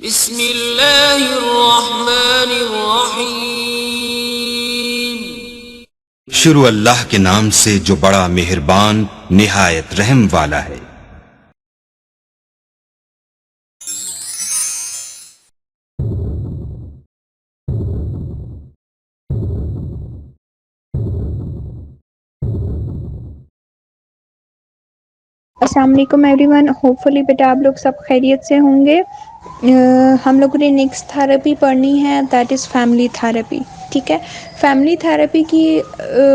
बिस्मिल्लाहिर्रहमानिर्रहीम। शुरू अल्लाह के नाम से जो बड़ा मेहरबान निहायत रहम वाला है। अस्सलाम वालेकुम एवरीवन, होपफुली बेटा आप लोग सब खैरियत से होंगे। हम लोगों ने नेक्स्ट थेरेपी पढ़नी है, दैट इज़ फैमिली थेरेपी। ठीक है, फैमिली थेरेपी की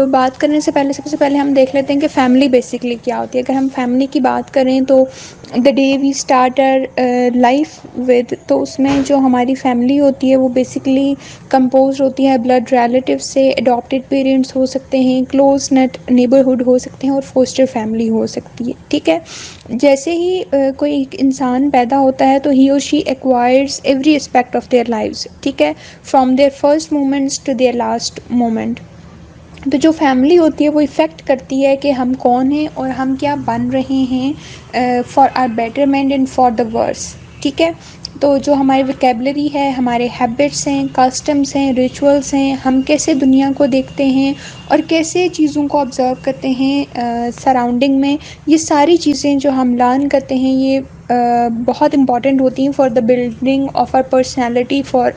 बात करने से पहले सबसे पहले हम देख लेते हैं कि फ़ैमिली बेसिकली क्या होती है। अगर हम फैमिली की बात करें तो the day we start our life with, तो उसमें जो हमारी फैमिली होती है वो बेसिकली कंपोज होती है ब्लड रिलेटिव से, अडॉप्टेड पेरेंट्स हो सकते हैं, क्लोज नेट नेबरहुड हो सकते हैं और फोस्टर फैमिली हो सकती है। ठीक है, जैसे ही कोई एक इंसान पैदा होता है तो ही और she acquires every aspect of their lives. ठीक है, from their first moments to their last moment. तो जो फैमिली होती है वो इफ़ेक्ट करती है कि हम कौन हैं और हम क्या बन रहे हैं for our betterment and for the worse. ठीक है, तो जो हमारी वोकेबलरी है, हमारे हैबिट्स हैं, कस्टम्स हैं, रिचुअल्स हैं, हम कैसे दुनिया को देखते हैं और कैसे चीज़ों को ऑब्ज़र्व करते हैं सराउंडिंग में, ये सारी चीज़ें जो हम लर्न करते हैं ये बहुत इंपॉर्टेंट होती हैं for the building of our personality for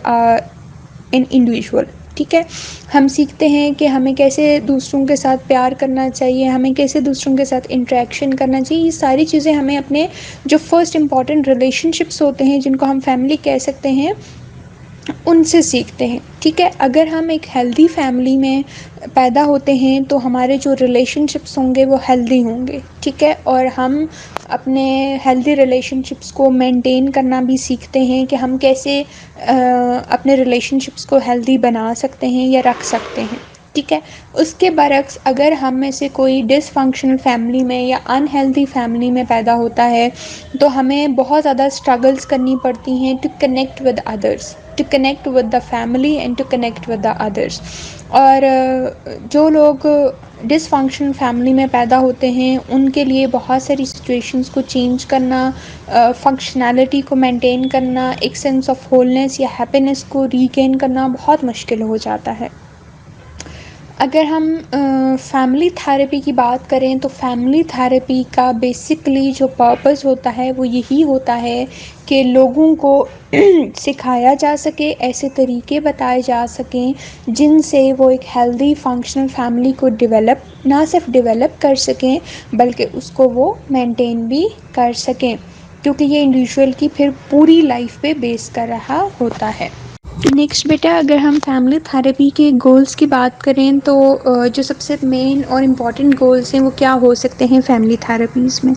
an individual. ठीक है, हम सीखते हैं कि हमें कैसे दूसरों के साथ प्यार करना चाहिए, हमें कैसे दूसरों के साथ इंटरेक्शन करना चाहिए। ये सारी चीज़ें हमें अपने जो फर्स्ट इम्पॉर्टेंट रिलेशनशिप्स होते हैं, जिनको हम फैमिली कह सकते हैं, उनसे सीखते हैं। ठीक है, अगर हम एक हेल्दी फैमिली में पैदा होते हैं तो हमारे जो रिलेशनशिप्स होंगे वो हेल्दी होंगे। ठीक है, और हम अपने हेल्दी रिलेशनशिप्स को मेंटेन करना भी सीखते हैं कि हम कैसे अपने रिलेशनशिप्स को हेल्दी बना सकते हैं या रख सकते हैं। ठीक है, उसके बरक्स अगर हम में से कोई डिसफंक्शनल फैमिली में या अनहेल्दी फैमिली में पैदा होता है तो हमें बहुत ज़्यादा स्ट्रगल्स करनी पड़ती हैं to connect with others, to connect with the family and to connect with the others. और जो लोग डिसफंक्शनल फैमिली में पैदा होते हैं उनके लिए बहुत सारी सिचुएशंस को चेंज करना, फंक्शनैलिटी को मेंटेन करना, एक सेंस ऑफ होलनेस या हैप्पीनेस को रीगेन करना बहुत मुश्किल हो जाता है। अगर हम फैमिली थेरेपी की बात करें तो फैमिली थेरेपी का बेसिकली जो पर्पस होता है वो यही होता है कि लोगों को सिखाया जा सके, ऐसे तरीके बताए जा सकें जिनसे वो एक हेल्दी फंक्शनल फैमिली को डेवलप, ना सिर्फ डेवलप कर सकें बल्कि उसको वो मेंटेन भी कर सकें, क्योंकि ये इंडिविजुअल की फिर पूरी लाइफ पे बेस कर रहा होता है। नेक्स्ट बेटा, अगर हम फैमिली थेरेपी के गोल्स की बात करें तो जो सबसे मेन और इम्पॉर्टेंट गोल्स हैं वो क्या हो सकते हैं फैमिली थेरेपीज़ में।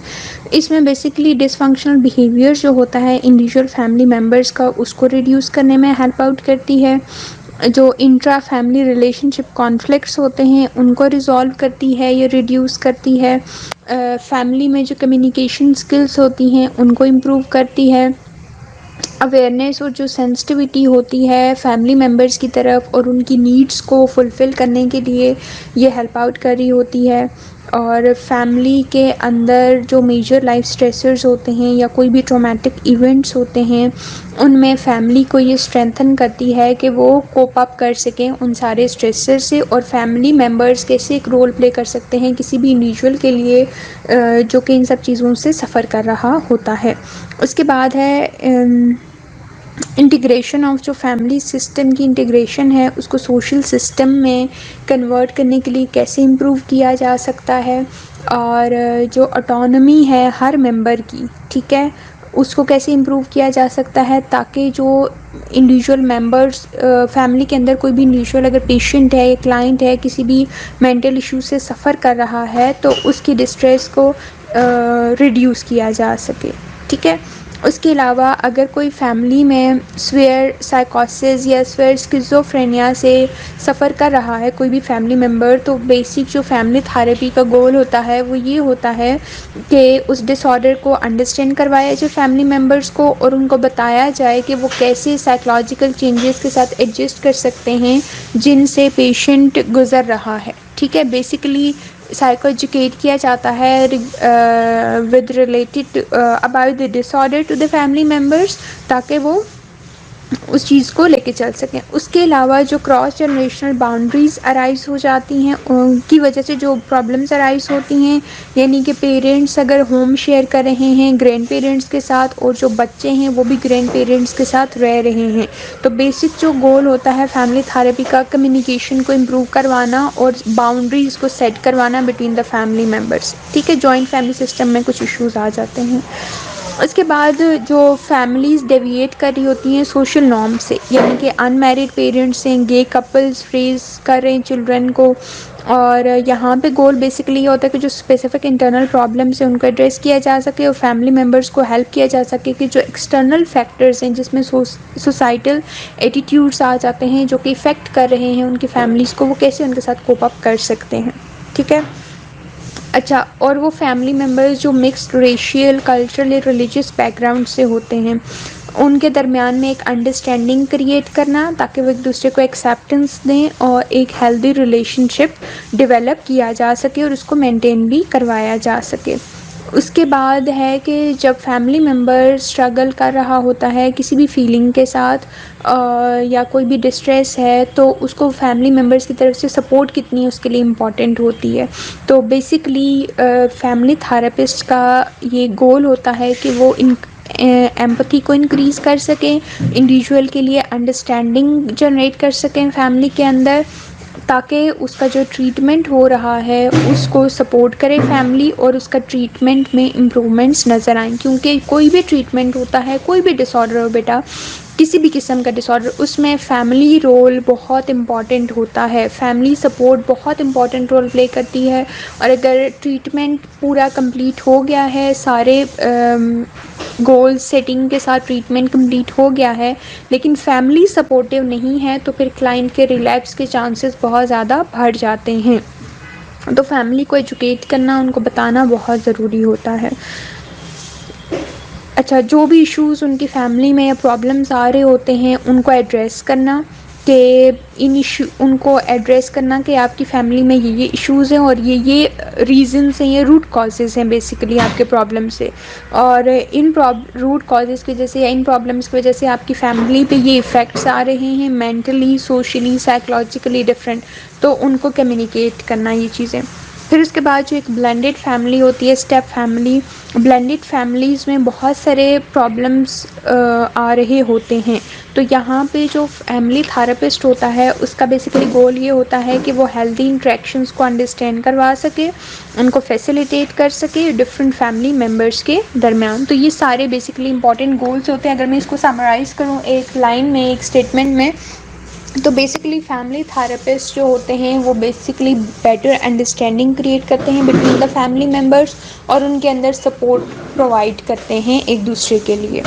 इसमें बेसिकली डिसफंक्शनल बिहेवियर जो होता है इंडिविजुअल फैमिली मेम्बर्स का, उसको रिड्यूस करने में हेल्प आउट करती है। जो इंट्रा फैमिली रिलेशनशिप कॉन्फ्लिक्ट्स होते हैं उनको रिजॉल्व करती है, ये रिड्यूस करती है। फैमिली में जो कम्युनिकेशन स्किल्स होती हैं उनको इम्प्रूव करती है। अवेयरनेस और जो सेंसिटिविटी होती है फैमिली मेम्बर्स की तरफ और उनकी नीड्स को फुलफ़िल करने के लिए ये हेल्प आउट कर रही होती है। और फैमिली के अंदर जो मेजर लाइफ स्ट्रेसर्स होते हैं या कोई भी ट्रॉमेटिक इवेंट्स होते हैं उनमें फैमिली को ये स्ट्रेंथन करती है कि वो कोप अप कर सकें उन सारे स्ट्रेसर से, और फैमिली मेम्बर्स कैसे एक रोल प्ले कर सकते हैं किसी भी इंडिविजुअल के लिए जो कि इन सब चीज़ों से सफ़र कर रहा होता है। उसके बाद है इंटीग्रेशन ऑफ जो फैमिली सिस्टम की इंटीग्रेशन है उसको सोशल सिस्टम में कन्वर्ट करने के लिए कैसे इम्प्रूव किया जा सकता है, और जो ऑटोनॉमी है हर मेंबर की, ठीक है, उसको कैसे इम्प्रूव किया जा सकता है ताकि जो इंडिविजुअल मेंबर्स फैमिली के अंदर कोई भी इंडिविजुअल अगर पेशेंट है या क्लाइंट है किसी भी मेंटल इशू से सफ़र कर रहा है तो उसकी डिस्ट्रेस को रिड्यूस किया जा सके। ठीक है, उसके अलावा अगर कोई फैमिली में स्वेयर साइकोसिस या स्वेयर स्किज़ोफ्रेनिया से सफ़र कर रहा है कोई भी फैमिली मेम्बर, तो बेसिक जो फैमिली थेरेपी का गोल होता है वो ये होता है कि उस डिसऑर्डर को अंडरस्टैंड करवाया जाए फैमिली मेम्बर्स को और उनको बताया जाए कि वो कैसे साइकोलॉजिकल चेंजेस के साथ एडजस्ट कर सकते हैं जिनसे पेशेंट गुज़र रहा है। ठीक है, बेसिकली साइको एजुकेट किया जाता है with related about the disorder to the family members ताकि वो उस चीज़ को लेके चल सकें। उसके अलावा जो क्रॉस जनरेशनल बाउंड्रीज़ अराइज़ हो जाती हैं, उनकी वजह से जो प्रॉब्लम्स अराइज़ होती हैं, यानी कि पेरेंट्स अगर होम शेयर कर रहे हैं ग्रैंड पेरेंट्स के साथ और जो बच्चे हैं वो भी ग्रैंड पेरेंट्स के साथ रह रहे हैं, तो बेसिक जो गोल होता है फैमिली थेरेपी का कम्युनिकेशन को इम्प्रूव करवाना और बाउंड्रीज़ को सेट करवाना बिटवीन द फैमिली मेम्बर्स। ठीक है, जॉइंट फैमिली सिस्टम में कुछ इश्यूज़ आ जाते हैं। उसके बाद जो फैमिलीज़ डेविएट कर रही होती हैं सोशल नॉर्म से, यानी कि अनमैरिड पेरेंट्स हैं, गे कपल्स रेज कर रहे हैं चिल्ड्रन को, और यहाँ पे गोल बेसिकली ये होता है कि जो स्पेसिफिक इंटरनल प्रॉब्लम्स हैं उनको एड्रेस किया जा सके और फैमिली मेम्बर्स को हेल्प किया जा सके कि जो एक्सटर्नल फैक्टर्स हैं जिसमें सोसाइटल एटीट्यूड्स आ जाते हैं जो कि इफ़ेक्ट कर रहे हैं उनकी फैमिलीज़ को, वो कैसे उनके साथ कोप अप कर सकते हैं। ठीक है, अच्छा, और वो फैमिली मेम्बर्स जो मिक्स्ड रेशियल कल्चरल या रिलीजियस बैकग्राउंड से होते हैं उनके दरमियान में एक अंडरस्टैंडिंग क्रिएट करना ताकि वो एक दूसरे को एक्सेप्टेंस दें और एक हेल्दी रिलेशनशिप डेवलप किया जा सके और उसको मेंटेन भी करवाया जा सके। उसके बाद है कि जब फैमिली मेम्बर स्ट्रगल कर रहा होता है किसी भी फीलिंग के साथ या कोई भी डिस्ट्रेस है तो उसको फैमिली मेम्बर्स की तरफ से सपोर्ट कितनी उसके लिए इम्पॉर्टेंट होती है। तो बेसिकली फैमिली थेरेपिस्ट का ये गोल होता है कि वो इन एम्पैथी को इंक्रीज़ कर सकें, इंडिविजुअल के लिए अंडरस्टैंडिंग जनरेट कर सकें फैमिली के अंदर, ताकि उसका जो ट्रीटमेंट हो रहा है उसको सपोर्ट करे फैमिली और उसका ट्रीटमेंट में इम्प्रूवमेंट्स नज़र आएँ। क्योंकि कोई भी ट्रीटमेंट होता है, कोई भी डिसऑर्डर हो बेटा, किसी भी किस्म का डिसऑर्डर, उसमें फैमिली रोल बहुत इम्पॉर्टेंट होता है, फैमिली सपोर्ट बहुत इम्पॉर्टेंट रोल प्ले करती है। और अगर ट्रीटमेंट पूरा कंप्लीट हो गया है, सारे गोल सेटिंग के साथ ट्रीटमेंट कंप्लीट हो गया है लेकिन फैमिली सपोर्टिव नहीं है तो फिर क्लाइंट के रिलैप्स के चांसेस बहुत ज़्यादा बढ़ जाते हैं। तो फैमिली को एजुकेट करना, उनको बताना बहुत ज़रूरी होता है। अच्छा, जो भी इश्यूज़ उनकी फैमिली में या प्रॉब्लम्स आ रहे होते हैं उनको एड्रेस करना कि उनको एड्रेस करना कि आपकी फैमिली में ये इश्यूज़ हैं और ये रीज़न्स हैं, ये रूट कॉजेज़ हैं बेसिकली आपके प्रॉब्लम से, और इन रूट कॉजेज़ की वजह से या इन प्रॉब्लम्स की वजह से आपकी फैमिली पे ये इफ़ेक्ट्स आ रहे हैं मेंटली, सोशली, साइकोलॉजिकली डिफरेंट, तो उनको कम्युनिकेट करना ये चीज़ें। फिर उसके बाद जो एक ब्लेंडेड फैमिली होती है, स्टेप फैमिली, ब्लेंडेड फैमिलीज़ में बहुत सारे प्रॉब्लम्स आ रहे होते हैं, तो यहाँ पे जो फैमिली थेरेपिस्ट होता है उसका बेसिकली गोल ये होता है कि वो हेल्दी इंटरेक्शंस को अंडरस्टैंड करवा सके, उनको फैसिलिटेट कर सके डिफरेंट फैमिली मेम्बर्स के दरमियान। तो ये सारे बेसिकली इंपॉर्टेंट गोल्स होते हैं। अगर मैं इसको समराइज़ करूँ एक लाइन में, एक स्टेटमेंट में, तो बेसिकली फैमिली थेरेपिस्ट जो होते हैं वो बेसिकली बेटर अंडरस्टैंडिंग क्रिएट करते हैं बिटवीन द फैमिली मेम्बर्स और उनके अंदर सपोर्ट प्रोवाइड करते हैं एक दूसरे के लिए।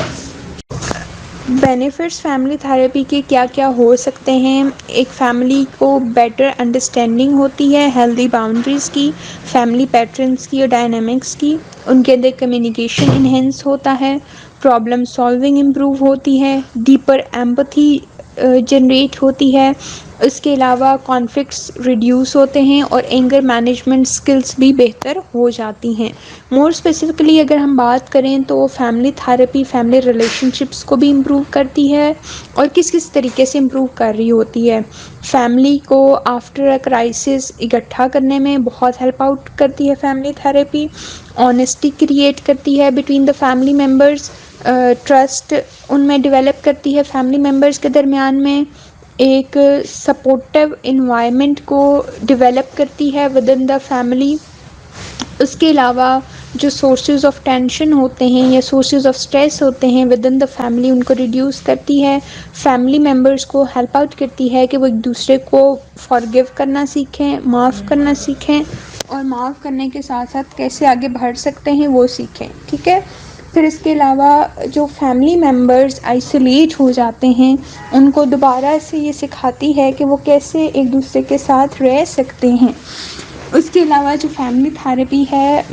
बेनिफिट्स फैमिली थेरेपी के क्या क्या हो सकते हैं? एक फैमिली को बेटर अंडरस्टैंडिंग होती है, हेल्दी बाउंड्रीज़ की, फैमिली पैटर्न्स की और डायनामिक्स की, उनके अंदर कम्युनिकेशन इन्हेंस होता है, प्रॉब्लम सॉल्विंग इम्प्रूव होती है, डीपर एम्पैथी जनरेट होती है, इसके अलावा कॉन्फ्लिक्ट्स रिड्यूस होते हैं और एंगर मैनेजमेंट स्किल्स भी बेहतर हो जाती हैं। मोर स्पेसिफिकली अगर हम बात करें तो फैमिली थेरेपी फैमिली रिलेशनशिप्स को भी इम्प्रूव करती है और किस किस तरीके से इम्प्रूव कर रही होती है। फैमिली को आफ्टर अ क्राइसिस इकट्ठा करने में बहुत हेल्प आउट करती है फैमिली थेरेपी, ऑनेस्टी क्रिएट करती है between the family members, trust उनमें डेवलप करती है फैमिली मेम्बर्स के दरमियान में, एक सपोर्टिव इन्वायरमेंट को डेवलप करती है विद इन द फैमिली। उसके अलावा जो सोर्सेज ऑफ टेंशन होते हैं या सोर्सेज ऑफ स्ट्रेस होते हैं विद इन द फैमिली उनको रिड्यूस करती है, फैमिली मेम्बर्स को हेल्प आउट करती है कि वो एक दूसरे को फॉरगिव करना सीखें, माफ़ करना सीखें और माफ़ करने के साथ साथ कैसे आगे बढ़ सकते हैं वो सीखें। ठीक है, फिर इसके अलावा जो फैमिली मेम्बर्स आइसोलेट हो जाते हैं उनको दोबारा से ये सिखाती है कि वो कैसे एक दूसरे के साथ रह सकते हैं। उसके अलावा जो फैमिली थेरेपी है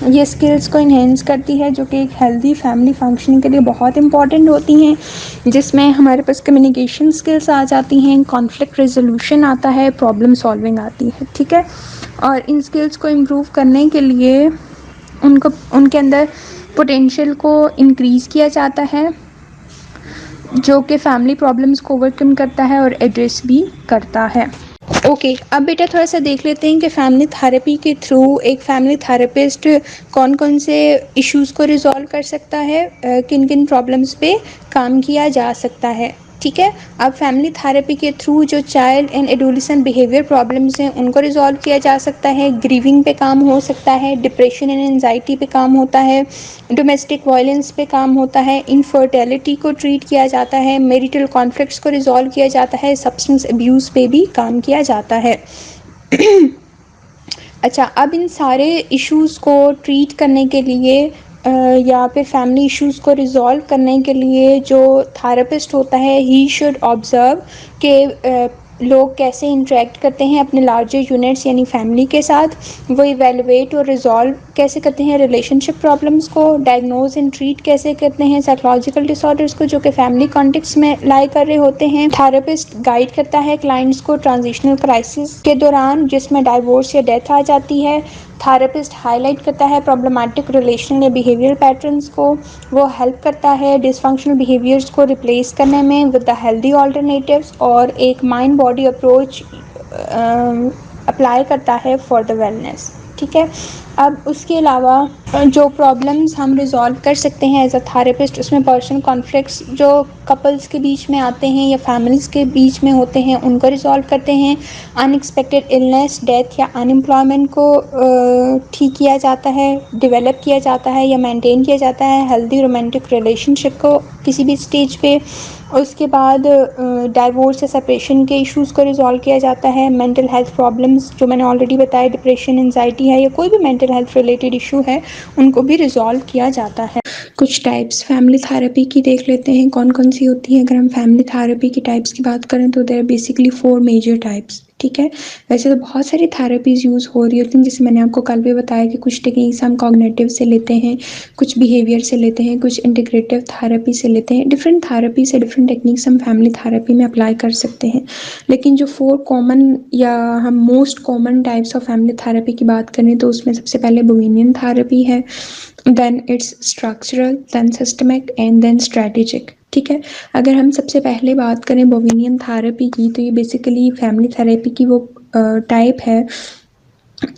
ये स्किल्स को इन्हेंस करती है जो कि एक हेल्दी फैमिली फंक्शनिंग के लिए बहुत इंपॉर्टेंट होती हैं, जिसमें हमारे पास कम्युनिकेशन स्किल्स आ जाती हैं, कॉन्फ्लिक्ट रेजोल्यूशन आता है, प्रॉब्लम सॉल्विंग आती है। ठीक है, और इन स्किल्स को इम्प्रूव करने के लिए उनके अंदर पोटेंशियल को इंक्रीज़ किया जाता है जो कि फैमिली प्रॉब्लम्स को ओवरकम करता है और एड्रेस भी करता है। ओके अब बेटा थोड़ा सा देख लेते हैं कि फैमिली थेरेपी के थ्रू एक फैमिली थेरेपिस्ट कौन कौन से इश्यूज़ को रिजॉल्व कर सकता है, किन किन प्रॉब्लम्स पे काम किया जा सकता है। ठीक है, अब फैमिली थेरेपी के थ्रू जो child and adolescent behaviour problems हैं उनको रिजॉल्व किया जा सकता है, ग्रीविंग पे काम हो सकता है, डिप्रेशन एंड एनजाइटी पे काम होता है, डोमेस्टिक वायलेंस पे काम होता है, इनफर्टिलिटी को ट्रीट किया जाता है, मैरिटल कॉन्फ्लिक्ट्स को रिजॉल्व किया जाता है, सब्सटेंस अब्यूज़ पे भी काम किया जाता है। अच्छा, अब इन सारे इश्यूज़ को ट्रीट करने के लिए या फिर फैमिली इश्यूज़ को रिज़ॉल्व करने के लिए जो थेरेपिस्ट होता है ही शुड ऑब्ज़र्व कि लोग कैसे इंटरेक्ट करते हैं अपने लार्जर यूनिट्स यानी फैमिली के साथ, वो इवेलुएट और रिज़ॉल्व कैसे करते हैं रिलेशनशिप प्रॉब्लम्स को, डायग्नोज एंड ट्रीट कैसे करते हैं साइकोलॉजिकल डिसऑर्डर्स को जो कि फैमिली कॉन्टेक्स्ट में लाई कर रहे होते हैं। थेरेपिस्ट गाइड करता है क्लाइंट्स को ट्रांजिशनल क्राइसिस के दौरान जिसमें डाइवोर्स या डेथ आ जाती है। थेरेपिस्ट हाईलाइट करता है प्रॉब्लमेटिक रिलेशनल या बिहेवियर पैटर्न्स को, वो हेल्प करता है डिसफंक्शनल बिहेवियर्स को रिप्लेस करने में विद द हेल्दी ऑल्टरनेटिव्स और एक माइंड बॉडी अप्रोच अप्लाई करता है फॉर द वेलनेस। ठीक है, अब उसके अलावा जो प्रॉब्लम्स हम रिज़ॉल्व कर सकते हैं एज अ थेरेपिस्ट उसमें पर्सनल कॉन्फ्लिक्ट्स जो कपल्स के बीच में आते हैं या फैमिलीज़ के बीच में होते हैं उनको रिज़ॉल्व करते हैं, अनएक्सपेक्टेड इलनेस, डेथ या अनएम्प्लॉयमेंट को ठीक किया जाता है, डेवलप किया जाता है या मेंटेन किया जाता है, हेल्दी रोमांटिक रिलेशनशिप को किसी भी स्टेज पे। उसके बाद डाइवोर्स या सेपरेशन के इश्यूज़ को रिजॉल्व किया जाता है, मेंटल हेल्थ प्रॉब्लम्स जो मैंने ऑलरेडी बताया डिप्रेशन एंजाइटी है या कोई भी मेंटल हेल्थ रिलेटेड इशू है उनको भी रिजॉल्व किया जाता है। कुछ टाइप्स फैमिली थेरेपी की देख लेते हैं कौन कौन सी होती है। अगर हम फैमिली थेरेपी की टाइप्स की बात करें तो देयर बेसिकली 4 मेजर टाइप्स। ठीक है, वैसे तो बहुत सारी थेरेपीज़ यूज़ हो रही होती हैं जैसे मैंने आपको कल भी बताया कि कुछ टेक्निक्स हम कॉग्निटिव से लेते हैं, कुछ बिहेवियर से लेते हैं, कुछ इंटीग्रेटिव थेरेपी से लेते हैं। डिफरेंट थेरेपी से डिफरेंट टेक्निक्स हम फैमिली थेरेपी में अप्लाई कर सकते हैं, लेकिन जो 4 कॉमन या हम most common types of family therapy की बात करें तो उसमें सबसे पहले बोवेनियन थेरेपी है, then it's structural, then systemic and then strategic. ठीक है, अगर हम सबसे पहले बात करें बोवेनियन थेरेपी की तो ये बेसिकली फैमिली थेरेपी की वो टाइप है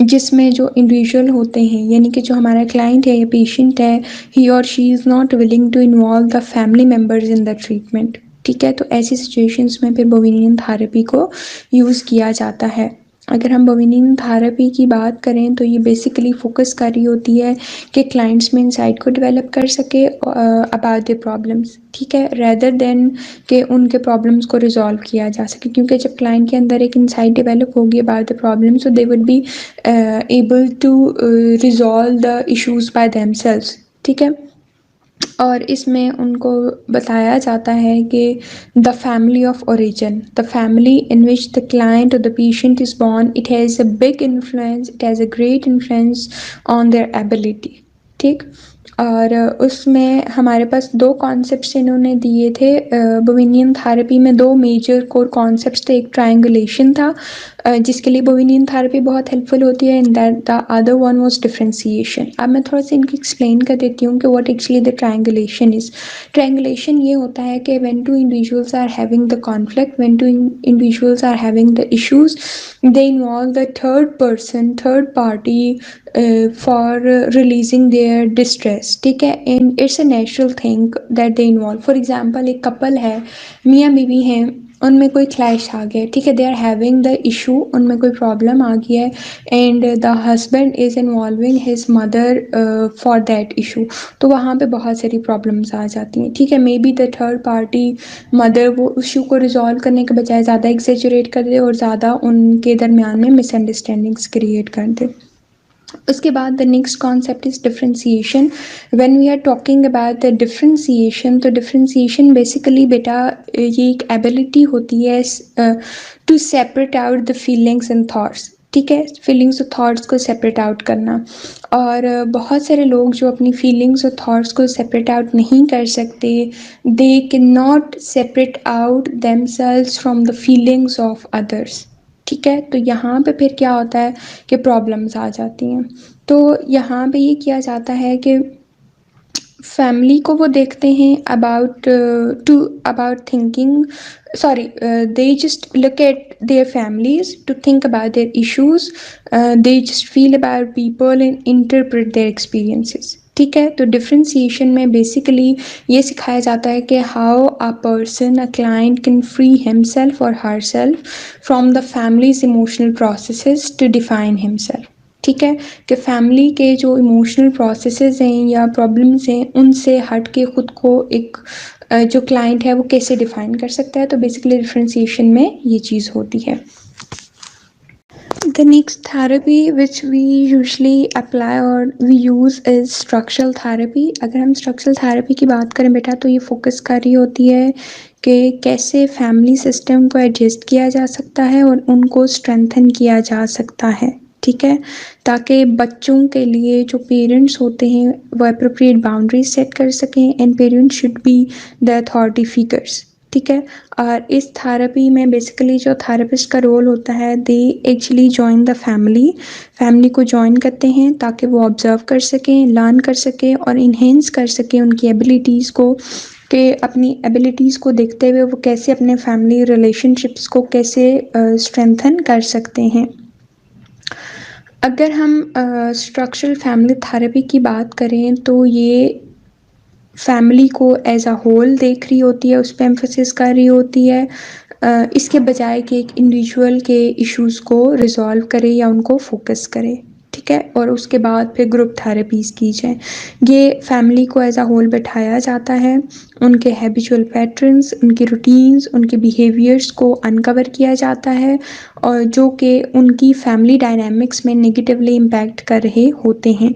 जिसमें जो इंडिविजुअल होते हैं यानी कि जो हमारा क्लाइंट है या पेशेंट है, ही और she is not willing to involve the family members in the treatment. ठीक है, तो ऐसी सिचुएशंस में फिर बोवेनियन थेरेपी को यूज़ किया जाता है। अगर हम बोवेनियन थेरेपी की बात करें तो ये बेसिकली फोकस कर रही होती है कि क्लाइंट्स में इंसाइट को डेवलप कर सके अबाउट द प्रॉब्लम्स। ठीक है, रेदर देन कि उनके प्रॉब्लम्स को रिजॉल्व किया जा सके, क्योंकि जब क्लाइंट के अंदर एक इंसाइट डेवलप होगी about the problem so they would be able to resolve the issues by themselves. ठीक है, और इसमें उनको बताया जाता है कि the family of origin, the family in which the client और the patient is born, it has a big influence, it has a great influence on their ability. ठीक, और उसमें हमारे पास 2 कॉन्सेप्ट्स इन्होंने दिए थे बोवेनियन थेरेपी में। 2 मेजर कोर कॉन्सेप्ट्स थे, एक ट्रायंगुलेशन था जिसके लिए बोवेनियन थेरेपी बहुत हेल्पफुल होती है, and that the other one was differentiation. अब मैं थोड़ा सा इनको एक्सप्लेन कर देती हूँ कि what actually the triangulation is. Triangulation ये होता है कि when two individuals are having the conflict, when two individuals are having the issues, they involve the third person, third party for releasing their distress. ठीक है, and it's a natural thing that they involve. For example, एक couple है, मियाँ बीवी हैं, उनमें कोई clash आ गया। ठीक है, they are having the issue, उनमें कोई प्रॉब्लम आ गया है and the husband is involving his mother for that issue, तो वहाँ पे बहुत सारी प्रॉब्लम्स आ जाती हैं। ठीक है, may be the third party mother वो इशू को रिजॉल्व करने के बजाय ज़्यादा एक्सेजरेट कर दे और ज़्यादा उनके दरमियान में मिसअंडरस्टैंडिंग्स क्रिएट कर दे। उसके बाद the next concept is differentiation. When we are talking about the differentiation, तो डिफ्रेंसिएशन बेसिकली बेटा ये एक एबिलिटी होती है to separate out the feelings and thoughts. ठीक है, फीलिंग्स और थॉट्स को सेपरेट आउट करना, और बहुत सारे लोग जो अपनी फीलिंग्स और थॉट्स को सेपरेट आउट नहीं कर सकते, they can not separate out themselves from the feelings of others. ठीक है, तो यहाँ पे फिर क्या होता है कि प्रॉब्लम्स आ जाती हैं। तो यहाँ पे ये किया जाता है कि फैमिली को वो देखते हैं about thinking, sorry, they just look at their families to think about their issues, they just feel about people and interpret their experiences. ठीक है, तो डिफ्रेंसिएशन में बेसिकली ये सिखाया जाता है कि how a person, a client can free himself और herself from the family's emotional processes to define himself. ठीक है, कि फैमिली के जो इमोशनल प्रोसेसेस हैं या प्रॉब्लम्स हैं उनसे हट के ख़ुद को एक जो क्लाइंट है वो कैसे डिफ़ाइन कर सकता है। तो बेसिकली डिफरेंशिएशन में ये चीज़ होती है। The next therapy which we usually apply or we use is structural therapy। अगर हम structural therapy की बात करें बेटा तो ये फोकस कर रही होती है कि कैसे फैमिली सिस्टम को एडजस्ट किया जा सकता है और उनको स्ट्रेंथन किया जा सकता है। ठीक है, ताकि बच्चों के लिए जो पेरेंट्स होते हैं वो अप्रोप्रिएट बाउंड्रीज सेट कर सकें and parents should be the authority figures. ठीक है, और इस थेरेपी में बेसिकली जो थेरेपिस्ट का रोल होता है they actually join the family को जॉइन करते हैं ताकि वो ऑब्जर्व कर सकें, लर्न कर सकें और इन्हेंस कर सकें उनकी एबिलिटीज़ को, कि अपनी एबिलिटीज़ को देखते हुए वो कैसे अपने फैमिली रिलेशनशिप्स को कैसे स्ट्रेंथन कर सकते हैं। अगर हम स्ट्रक्चरल फैमिली थेरेपी की बात करें तो ये फैमिली को एज अ होल देख रही होती है, उस पर एम्फोसिस कर रही होती है, इसके बजाय कि एक इंडिविजुअल के इश्यूज़ को रिजॉल्व करे या उनको फोकस करे। ठीक है, और उसके बाद फिर ग्रुप थेरेपीज़ की जाए। ये फैमिली को एज अ होल बैठाया जाता है, उनके हैबिचुअल पैटर्न्स, उनकी रूटीन्स, उनके बिहेवियर्स को अनकवर किया जाता है और जो कि उनकी फैमिली डायनामिक्स में नेगेटिवली इम्पैक्ट कर रहे होते हैं।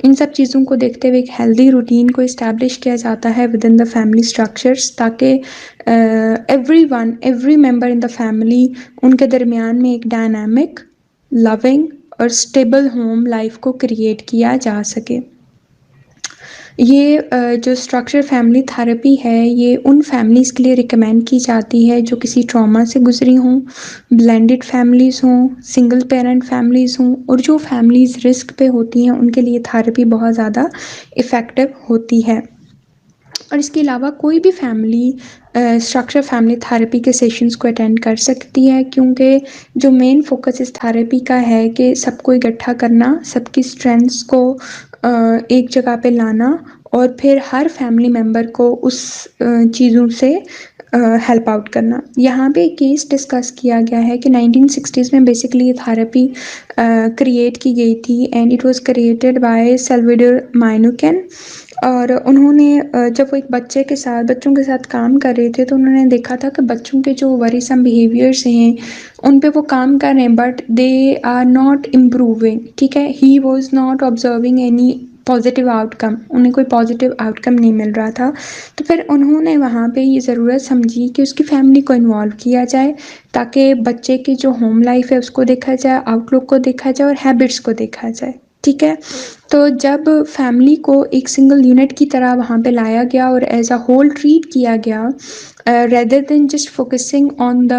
इन सब चीज़ों को देखते हुए एक हेल्दी रूटीन को इस्टेब्लिश किया जाता है within the family structures, ताकि every member in the family, उनके दरमियान में एक डायनामिक, लविंग और स्टेबल होम लाइफ को क्रिएट किया जा सके। ये जो स्ट्रक्चर फैमिली थेरेपी है ये उन फैमिलीज़ के लिए रिकमेंड की जाती है जो किसी ट्रॉमा से गुजरी हों, ब्लेंडेड फैमिलीज़ हों, सिंगल पेरेंट फैमिलीज़ हों, और जो फैमिलीज़ रिस्क पे होती हैं उनके लिए थेरेपी बहुत ज़्यादा इफ़ेक्टिव होती है। और इसके अलावा कोई भी फैमिली स्ट्रक्चर फैमिली थेरेपी के सेशंस को अटेंड कर सकती है, क्योंकि जो मेन फोकस इस थेरेपी का है कि सबको इकट्ठा करना, सबकी स्ट्रेंथ्स को एक जगह पे लाना और फिर हर फैमिली मेम्बर को उस चीज़ों से हेल्प आउट करना। यहाँ पे एक केस डिस्कस किया गया है कि 1960s में बेसिकली ये थेरेपी क्रिएट की गई थी and it was created by Salvador Minuchin. और उन्होंने जब वो एक बच्चों के साथ काम कर रहे थे तो उन्होंने देखा था कि बच्चों के जो वरीसम बिहेवियर्स हैं उन पे वो काम कर रहे हैं but they are not improving. ठीक है, he was not observing any positive outcome, उन्हें कोई पॉजिटिव आउटकम नहीं मिल रहा था। तो फिर उन्होंने वहाँ पे ये ज़रूरत समझी कि उसकी फैमिली को इन्वॉल्व किया जाए ताकि बच्चे की जो होम लाइफ है उसको देखा जाए, आउटलुक को देखा जाए और हैबिट्स को देखा जाए। ठीक है, तो जब फैमिली को एक सिंगल यूनिट की तरह वहाँ पे लाया गया और एज अ होल ट्रीट किया गया rather than just focusing on the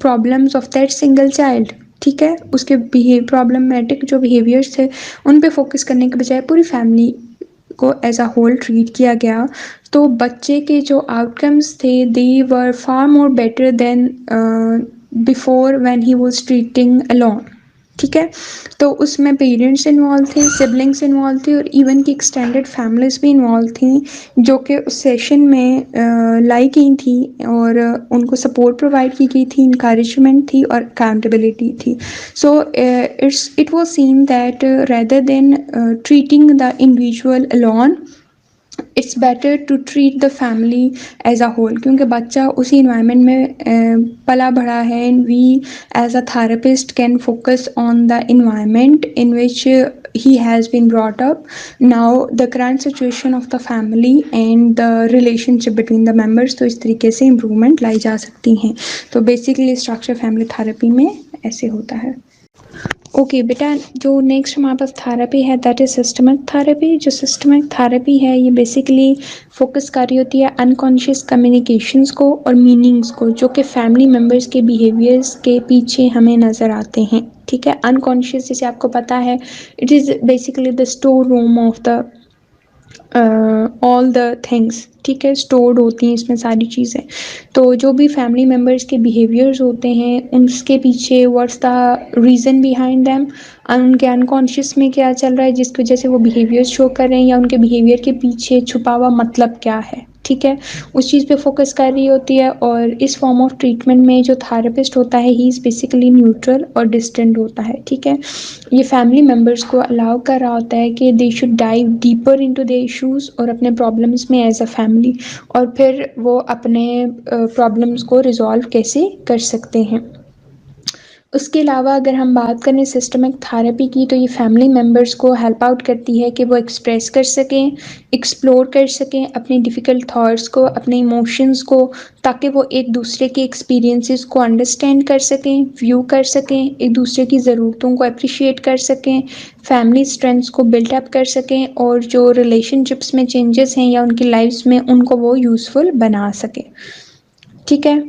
problems of that single child. ठीक है, उसके प्रॉब्लमेटिक जो बिहेवियर्स थे उन पे फोकस करने के बजाय पूरी फैमिली को एज अ होल ट्रीट किया गया, तो बच्चे के जो आउटकम्स थे they were far more better than before when he was treating alone. ठीक है, तो उसमें पेरेंट्स इन्वॉल्व थे, सिबलिंग्स इन्वॉल्व थे और इवन की एक्सटेंडेड फैमिलीज भी इन्वॉल्व थी जो कि उस सेशन में लाई गई थी और उनको सपोर्ट प्रोवाइड की गई थी, इंकरेजमेंट थी और अकाउंटेबिलिटी थी। So it was seen that rather than treating the individual alone, it's better to treat the family as a whole, क्योंकि बच्चा उसी इन्वायरमेंट में पला बढ़ा है and we as a therapist can focus on the environment in which he has been brought up, now the current situation of the family and the relationship between the members, तो इस तरीके से improvement लाई जा सकती हैं। तो basically structure family therapy में ऐसे होता है। ओके बेटा, जो नेक्स्ट हमारे पास थेरेपी है दैट इज़ सिस्टमिक थेरेपी। जो सिस्टमिक थेरेपी है ये बेसिकली फोकस कर रही होती है अनकॉन्शियस कम्युनिकेशंस को और मीनिंग्स को जो कि फैमिली मेम्बर्स के बिहेवियर्स के पीछे हमें नज़र आते हैं। ठीक है, अनकॉन्शियस जैसे आपको पता है it is basically the store room of the all the things, ठीक है, स्टोर्ड होती हैं इसमें सारी चीज़ें। तो जो भी फैमिली मेम्बर्स के बिहेवियर्स होते हैं उसके पीछे what's the reason behind them, उनके अनकॉन्शियस में क्या चल रहा है जिसकी वजह से वो बिहेवियर शो कर रहे हैं, या उनके बिहेवियर के पीछे छुपा हुआ मतलब क्या है, ठीक है, उस चीज़ पे फोकस कर रही होती है। और इस फॉर्म ऑफ ट्रीटमेंट में जो थेरेपिस्ट होता है ही इज़ बेसिकली न्यूट्रल और डिस्टेंट होता है, ठीक है। ये फैमिली मेम्बर्स को अलाउ कर रहा होता है कि they should dive deeper into the issues और अपने प्रॉब्लम्स में एज अ फैमिली, और फिर वो अपने प्रॉब्लम्स को रिजॉल्व कैसे कर सकते हैं। उसके अलावा अगर हम बात करें सिस्टमिक थेरेपी की, तो ये फैमिली मेम्बर्स को हेल्प आउट करती है कि वो एक्सप्रेस कर सकें, एक्सप्लोर कर सकें अपने डिफ़िकल्ट थॉट्स को, अपने इमोशंस को, ताकि वो एक दूसरे के एक्सपीरियंसेस को अंडरस्टैंड कर सकें, व्यू कर सकें, एक दूसरे की ज़रूरतों को अप्रिशिएट कर सकें, फैमिली स्ट्रेंथ्स को बिल्डअप कर सकें, और जो रिलेशनशिप्स में चेंजेस हैं या उनकी लाइफ्स में उनको वो यूज़फुल बना सकें, ठीक है।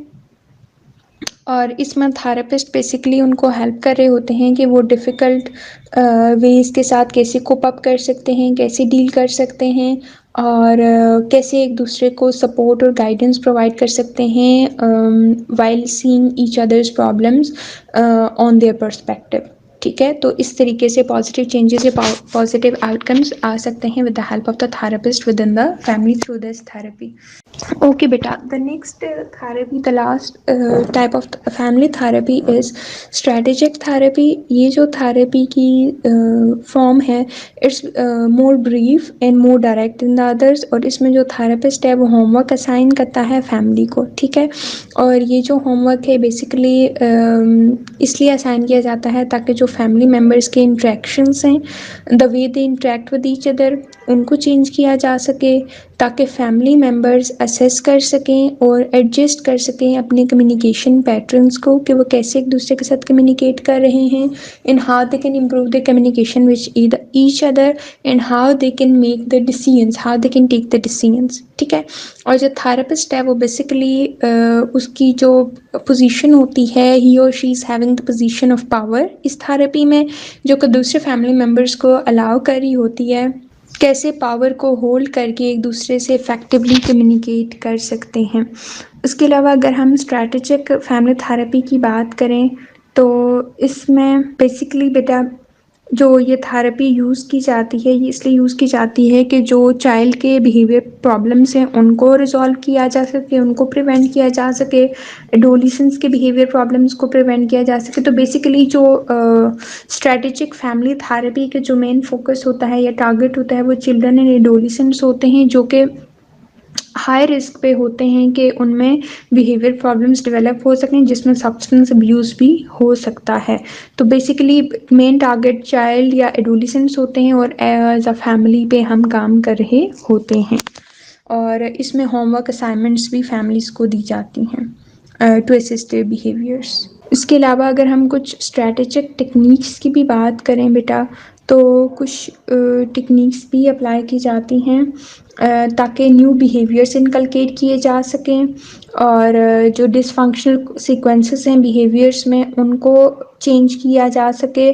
और इसमें थेरेपिस्ट बेसिकली उनको हेल्प कर रहे होते हैं कि वो डिफ़िकल्ट वेज़ के साथ कैसे कोप अप कर सकते हैं, कैसे डील कर सकते हैं, और कैसे एक दूसरे को सपोर्ट और गाइडेंस प्रोवाइड कर सकते हैं while seeing each others problems on their perspective, ठीक है। तो इस तरीके से पॉजिटिव चेंजेस या पॉजिटिव आउटकम्स आ सकते हैं with the help of the therapist with in the family through this therapy. Okay, beta. The next therapy, the last type of family therapy is strategic therapy. ये जो therapy की form है, it's more brief and more direct than the others. और इसमें जो therapist है वो homework assign करता है family को, ठीक है। और ये जो homework है basically इसलिए assign किया जाता है ताकि जो family members के interactions हैं, the way they interact with each other, उनको change किया जा सके, ताकि फैमिली मेम्बर्स असेस कर सकें और एडजस्ट कर सकें अपने कम्युनिकेशन पैटर्न्स को कि वो कैसे एक दूसरे के साथ कम्युनिकेट कर रहे हैं, in how they can improve the communication with each other, and how they can make the decisions, how they can take the decisions, ठीक है। और जो थेरेपिस्ट है वो बेसिकली उसकी जो पोजीशन होती है, ही और she is having the position of power इस थेरेपी में, जो कि दूसरे फैमिली मेम्बर्स को अलाउ कर रही होती है कैसे पावर को होल्ड करके एक दूसरे से इफ़ेक्टिवली कम्युनिकेट कर सकते हैं। उसके अलावा अगर हम स्ट्रैटेजिक फैमिली थेरेपी की बात करें तो इसमें बेसिकली बेटा जो ये थेरेपी यूज़ की जाती है ये इसलिए यूज़ की जाती है कि जो चाइल्ड के बिहेवियर प्रॉब्लम्स हैं उनको रिजॉल्व किया जा सके, उनको प्रिवेंट किया जा सके, एडोलिसेंस के बिहेवियर प्रॉब्लम्स को प्रिवेंट किया जा सके। तो बेसिकली जो स्ट्रैटेजिक फैमिली थेरेपी के जो मेन फोकस होता है या टारगेट होता है वो चिल्ड्रन एंड एडोलिसेंट्स होते हैं, जो कि हाई रिस्क पे होते हैं कि उनमें बिहेवियर प्रॉब्लम्स डेवलप हो सकें जिसमें सब्सटेंस अब्यूज़ भी हो सकता है। तो बेसिकली मेन टारगेट चाइल्ड या एडोलिसेंट्स होते हैं और एज अ फैमिली पे हम काम कर रहे होते हैं। और इसमें होमवर्क असाइनमेंट्स भी फैमिलीज़ को दी जाती हैं टू असिस्ट देयर बिहेवियर्स। इसके अलावा अगर हम कुछ स्ट्रैटेजिक टेक्निक्स की भी बात करें बेटा, तो कुछ टेक्निक्स भी अप्लाई की जाती हैं ताकि न्यू बिहेवियर्स इनकलकेट किए जा सकें, और जो डिसफंक्शनल सीक्वेंसेस हैं बिहेवियर्स में उनको चेंज किया जा सके।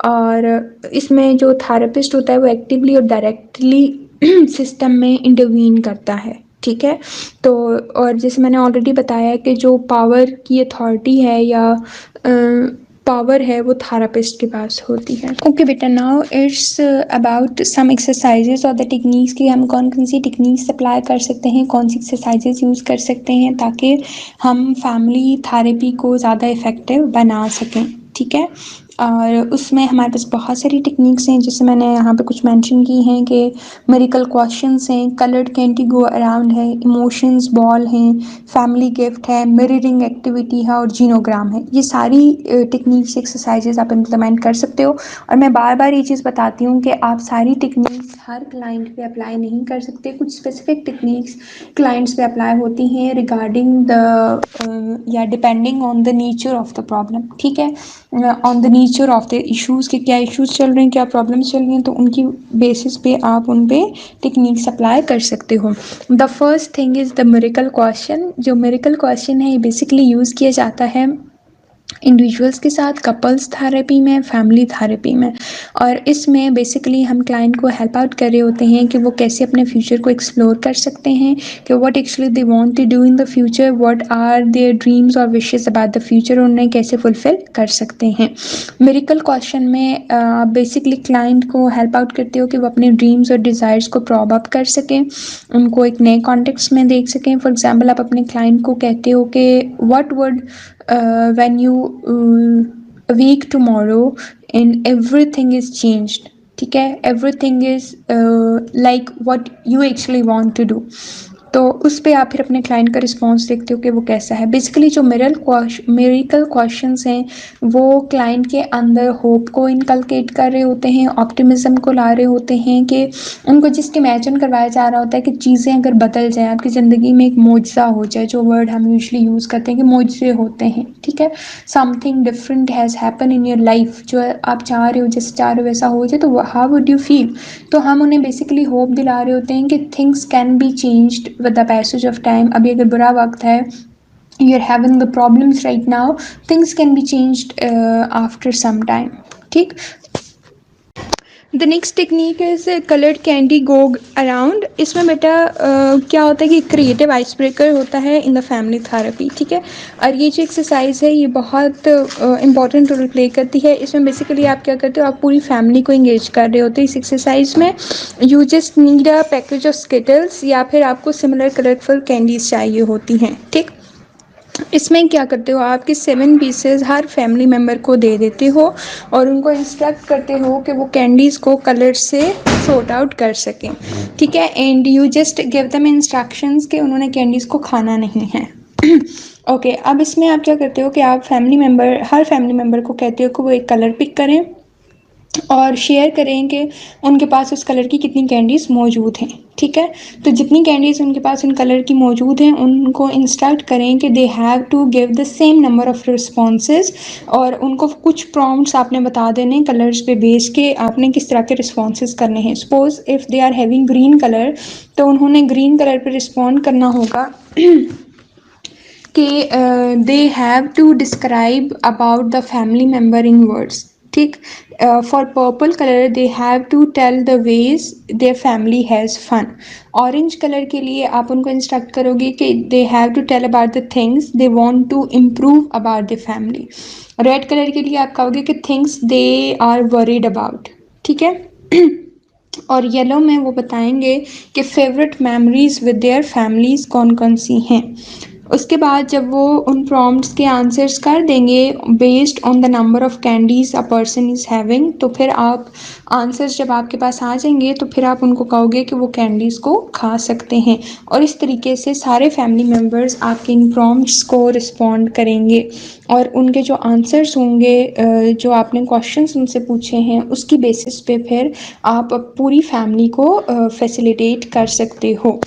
और इसमें जो थेरेपिस्ट होता है वो एक्टिवली और डायरेक्टली सिस्टम में इंटरवीन करता है, ठीक है। तो और जैसे मैंने ऑलरेडी बताया कि जो पावर की अथॉरिटी है या पावर है वो थेरेपिस्ट के पास होती है। ओके बेटा, now it's about some exercises और द टेक्निक्स की हम कौन कौन सी टेक्निक्स अप्लाई कर सकते हैं, कौन सी एक्सरसाइजेज यूज़ कर सकते हैं ताकि हम फैमिली थेरेपी को ज़्यादा इफ़ेक्टिव बना सकें, ठीक है। और उसमें हमारे पास बहुत सारी टेक्निक्स हैं जैसे मैंने यहाँ पे कुछ मेंशन की हैं कि मेरिकल क्वेश्चंस हैं, कलर्ड कैंडी गो अराउंड है, इमोशंस बॉल हैं, फैमिली गिफ्ट है, मिररिंग एक्टिविटी है और जीनोग्राम है। ये सारी टेक्निक्स एक्सरसाइजेज आप इम्प्लीमेंट कर सकते हो। और मैं बार बार ये चीज़ बताती हूँ कि आप सारी टेक्निक्स हर क्लाइंट पे अप्लाई नहीं कर सकते, कुछ स्पेसिफिक टेक्निक्स क्लाइंट्स पे अप्लाई होती हैं रिगार्डिंग द या depending on the nature of the problem, ठीक है, on the nature of the issues के क्या इश्यूज़ चल रहे हैं, क्या प्रॉब्लम्स चल रही हैं, तो उनकी बेसिस पे आप उन पे टेक्निक्स अप्लाई कर सकते हो। The first thing is the miracle question. जो मिरेकल क्वेश्चन है ये बेसिकली यूज़ किया जाता है इंडिविजुअल्स के साथ, कपल्स थेरेपी में, फैमिली थेरेपी में। और इसमें बेसिकली हम क्लाइंट को हेल्प आउट कर रहे होते हैं कि वो कैसे अपने फ्यूचर को एक्सप्लोर कर सकते हैं, कि what actually they want to do in the future, what are their dreams और विशेस अबाउट द फ्यूचर, उन्हें कैसे फुलफिल कर सकते हैं। मिरेकल क्वेश्चन में बेसिकली क्लाइंट को हेल्प आउट करते हो कि वो अपने ड्रीम्स और डिज़ायर्स को प्रॉब अप कर सकें, उनको एक नए कॉन्टेक्स्ट में देख सकें। फॉर एग्जाम्पल, आप अपने क्लाइंट को कहते हो कि what would when you wake tomorrow and everything is changed, ठीक है, everything is like what you actually want to do, तो उस पे आप फिर अपने क्लाइंट का रिस्पॉन्स देखते हो कि वो कैसा है। बेसिकली जो मेरिकल क्वेश्चंस हैं वो क्लाइंट के अंदर होप को इनकलकेट कर रहे होते हैं, ऑप्टिमिज्म को ला रहे होते हैं, कि उनको जिसके इमेजिन करवाया जा रहा होता है कि चीज़ें अगर बदल जाएँ, आपकी ज़िंदगी में एक मोजज़ा हो जाए, जो वर्ड हम यूजुअली यूज़ करते हैं कि मोजज़े होते हैं, ठीक है, something different has happen in your life, जो आप चाह रहे हो, जैसे चाह रहे हो वैसा हो जाए, तो हाउ वुड यू फील। तो हम उन्हें बेसिकली होप दिला रहे होते हैं कि things can be changed with the passage of time. अभी अगर बुरा वक्त है, you are having the problems right now, things can be changed after some time, ठीक। The next technique is coloured candy go around. इसमें बेटा क्या होता है कि क्रिएटिव आइस ब्रेकर होता है इन द फैमिली थेरेपी, ठीक है। और ये जो एक्सरसाइज है ये बहुत इंपॉर्टेंट रोल प्ले करती है। इसमें बेसिकली आप क्या करते हो, आप पूरी फैमिली को इंगेज कर रहे होते हो इस एक्सरसाइज में। You just need a package of Skittles, या फिर आपको सिमिलर कलरफुल कैंडीज चाहिए होती हैं, ठीक। इसमें क्या करते हो, आपके 7 पीसेस हर फैमिली मेम्बर को दे देते हो और उनको इंस्ट्रक्ट करते हो कि वो कैंडीज़ को कलर से सॉर्ट आउट कर सकें, ठीक है। And you just give them instructions कि उन्होंने कैंडीज़ को खाना नहीं है। ओके अब इसमें आप क्या करते हो कि आप हर फैमिली मेम्बर को कहते हो कि वो एक कलर पिक करें और शेयर करें कि उनके पास उस कलर की कितनी कैंडीज़ मौजूद हैं, ठीक है। तो जितनी कैंडीज़ उनके पास उन कलर की मौजूद हैं उनको इंस्ट्रक्ट करें कि they have to give the same number of responses, और उनको कुछ प्रॉम्प्ट्स आपने बता देने कलर्स पे बेस के आपने किस तरह के रिस्पॉन्सेज करने हैं। Suppose if they are having green colour, तो उन्होंने ग्रीन कलर पे रिस्पॉन्ड करना होगा कि they have to describe about the family member in words, ठीक। For purple colour they have to tell the ways their family has fun. Orange colour के लिए आप उनको इंस्ट्रक्ट करोगे कि they have to tell about the things they want to improve about the family. Red colour के लिए आप कहोगे कि things they are worried about, ठीक है। और येलो में वो बताएंगे कि favourite memories with their families कौन कौन सी हैं। उसके बाद जब वो उन प्रॉम्प्ट्स के आंसर्स कर देंगे based on the number of candies a person is having, तो फिर आप आंसर्स जब आपके पास आ जाएंगे तो फिर आप उनको कहोगे कि वो कैंडीज़ को खा सकते हैं। और इस तरीके से सारे फैमिली मेम्बर्स आपके इन प्रॉम्प्ट्स को रिस्पॉन्ड करेंगे और उनके जो आंसर्स होंगे, जो आपने क्वेश्चंस उनसे पूछे हैं, उसकी बेसिस पे फिर आप पूरी फैमिली को फैसिलिटेट कर सकते हो।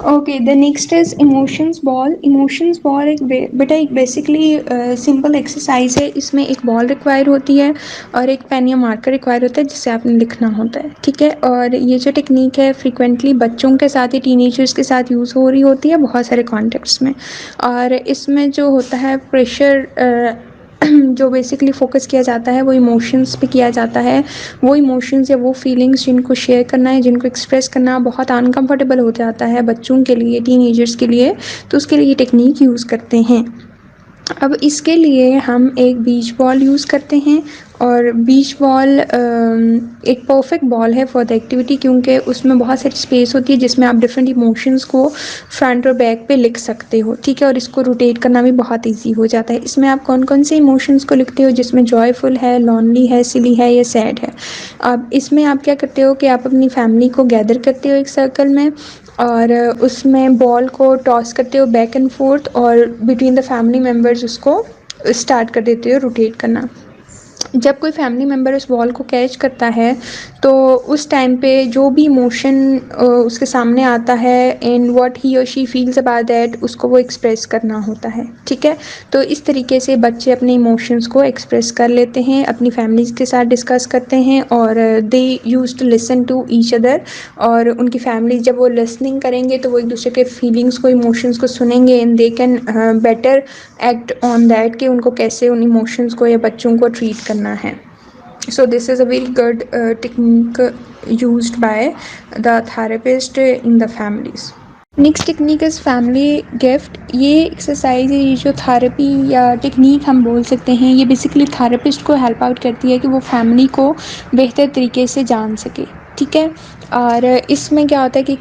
Okay the next is emotions ball. Emotions ball एक बेटा एक बेसिकली सिंपल एक्सरसाइज है। इसमें एक बॉल रिक्वायर होती है और एक पेन या मार्कर रिक्वायर होता है जिससे आपने लिखना होता है, ठीक है। और ये जो टेक्निक है फ्रीक्वेंटली बच्चों के साथ ही टीनेजर्स के साथ यूज़ हो रही होती है बहुत सारे कॉन्टेक्ट्स में। और इसमें जो होता है प्रेशर जो बेसिकली फ़ोकस किया जाता है वो इमोशंस पे किया जाता है। वो इमोशंस या वो फीलिंग्स जिनको शेयर करना है, जिनको एक्सप्रेस करना बहुत अनकंफर्टेबल हो जाता है बच्चों के लिए, टीनेजर्स के लिए, तो उसके लिए ये टेक्निक यूज़ करते हैं। अब इसके लिए हम एक बीच बॉल यूज़ करते हैं और बीच बॉल एक परफेक्ट बॉल है फॉर द एक्टिविटी क्योंकि उसमें बहुत सारी स्पेस होती है जिसमें आप डिफरेंट इमोशंस को फ्रंट और बैक पे लिख सकते हो, ठीक है। और इसको रोटेट करना भी बहुत इजी हो जाता है। इसमें आप कौन कौन से इमोशंस को लिखते हो, जिसमें जॉयफुल है, लॉनली है, सिली है या सैड है। अब इसमें आप क्या करते हो कि आप अपनी फैमिली को गैदर करते हो एक सर्कल में और उसमें बॉल को टॉस करते हो बैक एंड फोर्थ और बिटवीन द फैमिली मेम्बर्स उसको स्टार्ट कर देते हो रोटेट करना। जब कोई फैमिली मेम्बर उस बॉल को कैच करता है तो उस टाइम पे जो भी इमोशन उसके सामने आता है एंड व्हाट ही और शी फील्स अबाउट दैट, उसको वो एक्सप्रेस करना होता है, ठीक है। तो इस तरीके से बच्चे अपने इमोशंस को एक्सप्रेस कर लेते हैं, अपनी फैमिलीज़ के साथ डिस्कस करते हैं और they use to listen to each other. और उनकी फैमिली जब वो लिसनिंग करेंगे तो वो एक दूसरे के फीलिंग्स को, इमोशंस को सुनेंगे and they can better act on that कि उनको कैसे उन इमोशंस को या बच्चों को ट्रीट करना है। So this is a very good technique used by the therapist in the families. Next technique is family gift. ये एक्सरसाइज, ये जो थेरेपी या टेक्निक हम बोल सकते हैं, ये बेसिकली थेरेपिस्ट को हेल्प आउट करती है कि वो फैमिली को बेहतर तरीके से जान सके, ठीक है। और इसमें क्या होता है कि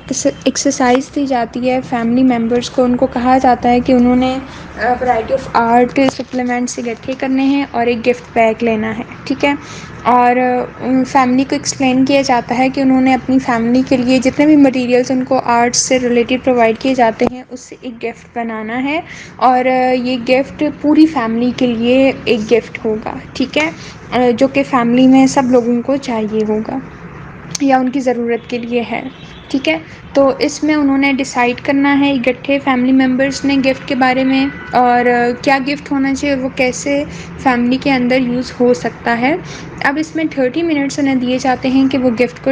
एक्सरसाइज दी जाती है फैमिली मेम्बर्स को, उनको कहा जाता है कि उन्होंने वैरायटी ऑफ आर्ट सप्लीमेंट्स इकट्ठे करने हैं और एक गिफ्ट बैग लेना है, ठीक है। और फैमिली को एक्सप्लेन किया जाता है कि उन्होंने अपनी फैमिली के लिए जितने भी मटेरियल्स उनको आर्ट से रिलेटेड प्रोवाइड किए जाते हैं उससे एक गिफ्ट बनाना है और ये गिफ्ट पूरी फैमिली के लिए एक गिफ्ट होगा, ठीक है, जो कि फैमिली में सब लोगों को चाहिए होगा या उनकी ज़रूरत के लिए है, ठीक है। तो इसमें उन्होंने डिसाइड करना है इकट्ठे फैमिली मेम्बर्स ने गिफ्ट के बारे में और क्या गिफ्ट होना चाहिए और वो कैसे फैमिली के अंदर यूज़ हो सकता है। अब इसमें 30 मिनट्स उन्हें दिए जाते हैं कि वो गिफ्ट को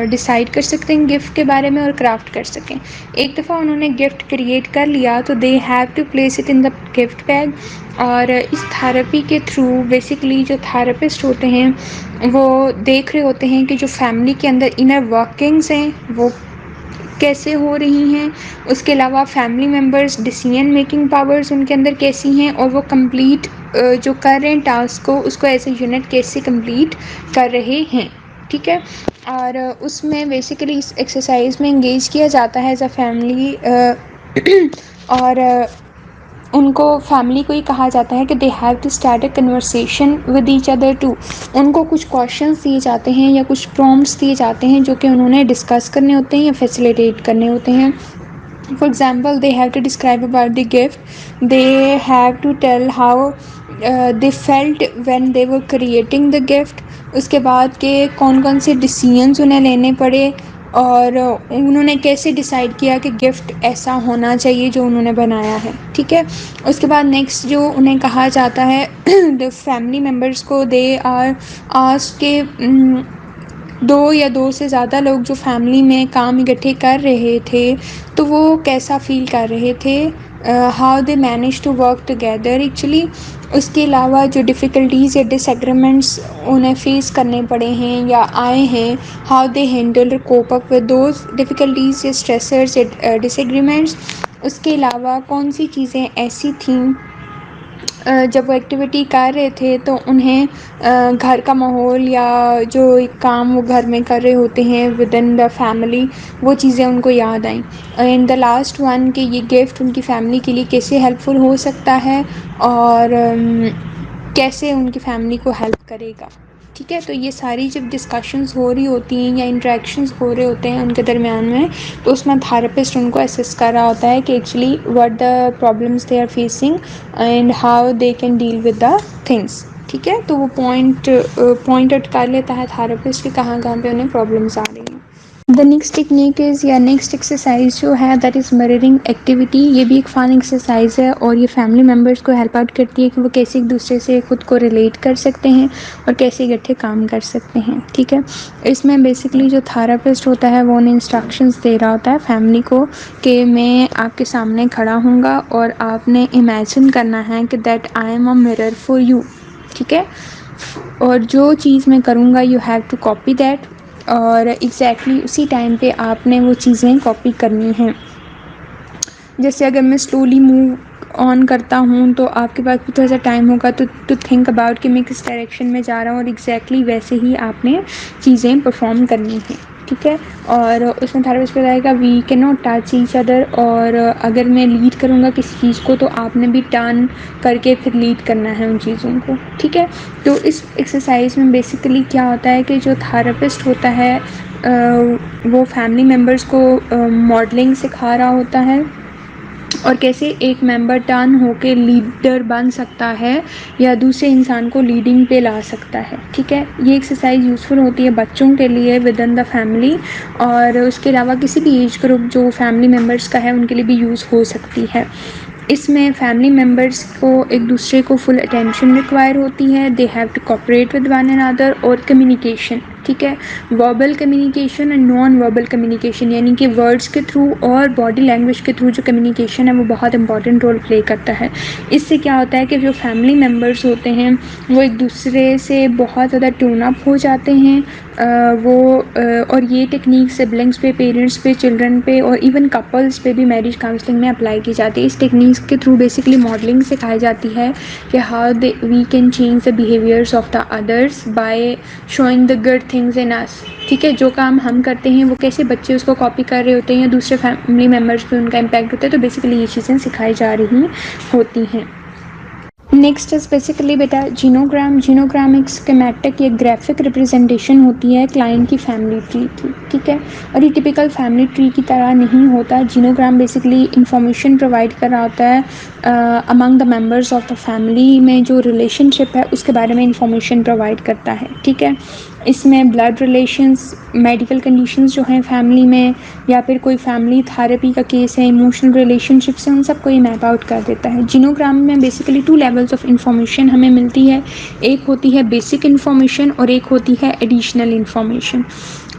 डिसाइड कर सकते हैं गिफ्ट के बारे में और क्राफ्ट कर सकें। एक दफ़ा उन्होंने गिफ्ट क्रिएट कर लिया तो they have to place it in the gift bag. और इस थेरेपी के थ्रू बेसिकली जो थेरेपिस्ट होते हैं वो देख रहे होते हैं कि जो फैमिली के अंदर इनर वर्किंग्स हैं वो कैसे हो रही हैं, उसके अलावा family members decision making powers उनके अंदर कैसी हैं और वो कंप्लीट जो कर रहे हैं टास्क को उसको एज ए यूनिट कैसे कंप्लीट कर रहे हैं, ठीक है। और उसमें बेसिकली इस एक्सरसाइज में इंगेज किया जाता है एज अ फैमिली और उनको फैमिली को ही कहा जाता है कि they have to start a conversation with each other too. उनको कुछ क्वेश्चंस दिए जाते हैं या कुछ प्रॉम्प्ट्स दिए जाते हैं जो कि उन्होंने डिस्कस करने होते हैं या फैसिलिटेट करने होते हैं। For example, they have to describe about the gift. They have to tell how they felt when they were creating the gift. उसके बाद के कौन कौन से डिसीजंस उन्हें लेने पड़े और उन्होंने कैसे डिसाइड किया कि गिफ्ट ऐसा होना चाहिए जो उन्होंने बनाया है, ठीक है। उसके बाद नेक्स्ट जो उन्हें कहा जाता है द फैमिली मेम्बर्स को दे आर आस्क्ड के दो या दो से ज़्यादा लोग जो फैमिली में काम इकट्ठे कर रहे थे तो वो कैसा फील कर रहे थे, how they manage to work together actually. उसके अलावा जो डिफ़िकल्टीज़ या डिसएग्रीमेंट्स उन्हें फेस करने पड़े हैं या आए हैं, how they handle cope up with those difficulties या स्ट्रेसर्स या डिसएग्रीमेंट्स। उसके अलावा कौन सी चीज़ें ऐसी थीं जब वो एक्टिविटी कर रहे थे तो उन्हें घर का माहौल या जो एक काम वो घर में कर रहे होते हैं विद इन द फैमिली वो चीज़ें उनको याद आईं। एंड द लास्ट वन कि ये गिफ्ट उनकी फैमिली के लिए कैसे हेल्पफुल हो सकता है और कैसे उनकी फैमिली को हेल्प करेगा, ठीक है। तो ये सारी जब डिस्कशंस हो रही होती हैं या इंटरेक्शंस हो रहे होते हैं उनके दरमियान में तो उसमें थेरेपिस्ट उनको असेस कर रहा होता है कि actually what the problems they are facing and how they can deal with the things, ठीक है। तो वो पॉइंट आउट कर लेता है थेरेपिस्ट कि कहाँ कहाँ पे उन्हें प्रॉब्लम्स आ रही हैं। द नेक्स्ट टेक्निक इज़ या नेक्स्ट एक्सरसाइज जो है दैट इज़ मिररिंग एक्टिविटी। ये भी एक फ़न एक्सरसाइज है और ये फैमिली मेम्बर्स को हेल्प आउट करती है कि वो कैसे एक दूसरे से ख़ुद को रिलेट कर सकते हैं और कैसे इकट्ठे काम कर सकते हैं, ठीक है। इसमें बेसिकली जो थेरेपिस्ट होता है वो उन्हें इंस्ट्रक्शंस दे रहा होता है फैमिली को कि मैं आपके सामने खड़ा हूँगा और आपने इमेजिन करना है कि that I am a mirror for you, ठीक है। और जो चीज़ मैं करूँगा you have to copy that और एग्जैक्टली उसी टाइम पे आपने वो चीज़ें कॉपी करनी हैं। जैसे अगर मैं स्लोली मूव ऑन करता हूँ तो आपके पास भी थोड़ा सा टाइम होगा टू थिंक अबाउट कि मैं किस डायरेक्शन में जा रहा हूँ और एग्जैक्टली वैसे ही आपने चीज़ें परफॉर्म करनी हैं, ठीक है। और उसमें थेरेपिस्ट बताएगा we can not touch each other और अगर मैं लीड करूँगा किसी चीज़ को तो आपने भी टर्न करके फिर लीड करना है उन चीज़ों को, ठीक है। तो इस एक्सरसाइज में बेसिकली क्या होता है कि जो थेरेपिस्ट होता है वो फैमिली मेम्बर्स को मॉडलिंग सिखा रहा होता है और कैसे एक मेंबर टर्न होके लीडर बन सकता है या दूसरे इंसान को लीडिंग पे ला सकता है। ठीक है, ये एक्सरसाइज यूज़फुल होती है बच्चों के लिए विद इन द फैमिली, और उसके अलावा किसी भी एज ग्रुप जो फैमिली मेम्बर्स का है उनके लिए भी यूज़ हो सकती है। इसमें फैमिली मेम्बर्स को एक दूसरे को फुल अटेंशन रिक्वायर होती है, they have to cooperate with one another, और कम्युनिकेशन, ठीक है, verbal communication and non verbal communication, यानी कि वर्ड्स के थ्रू और बॉडी लैंग्वेज के थ्रू जो कम्युनिकेशन है वो बहुत इंपॉर्टेंट रोल प्ले करता है। इससे क्या होता है कि जो फैमिली मेम्बर्स होते हैं वो एक दूसरे से बहुत ज़्यादा ट्यून अप हो जाते हैं, और ये टेक्निक सिबलिंग्स पे, पेरेंट्स पे, चिल्ड्रन पे और इवन कपल्स पे भी मैरिज काउंसलिंग में अप्लाई की जाती है। इस टेक्निक्स के थ्रू बेसिकली मॉडलिंग सिखाई जाती है कि how we can change the behaviours of the others by showing the good things in us. ठीक है, जो काम हम करते हैं वो कैसे बच्चे उसको कॉपी कर रहे होते हैं या दूसरे फैमिली मेम्बर्स पे उनका इम्पैक्ट होता है, तो बेसिकली ये चीज़ें सिखाई जा रही होती हैं। नेक्स्ट इज बेसिकली बेटा जीनोग्राम। जीनोग्राम एक स्कीमेटिक या ग्राफिक रिप्रेजेंटेशन होती है क्लाइंट की फैमिली ट्री की। ठीक है, और ये टिपिकल फैमिली ट्री की तरह नहीं होता। जीनोग्राम बेसिकली इंफॉर्मेशन प्रोवाइड कर रहा होता है among the members of the family में जो रिलेशनशिप है उसके बारे में इंफॉर्मेशन प्रोवाइड करता है। ठीक है, इसमें ब्लड रिलेशंस, मेडिकल कंडीशंस जो हैं फैमिली में, या फिर कोई फैमिली थेरेपी का केस है, इमोशनल रिलेशनशिप्स हैं, उन सबको ये मैप आउट कर देता है। जीनोग्राम में बेसिकली 2 लेवल्स ऑफ इंफॉर्मेशन हमें मिलती है, एक होती है बेसिक इन्फॉर्मेशन और एक होती है एडिशनल इन्फॉर्मेशन।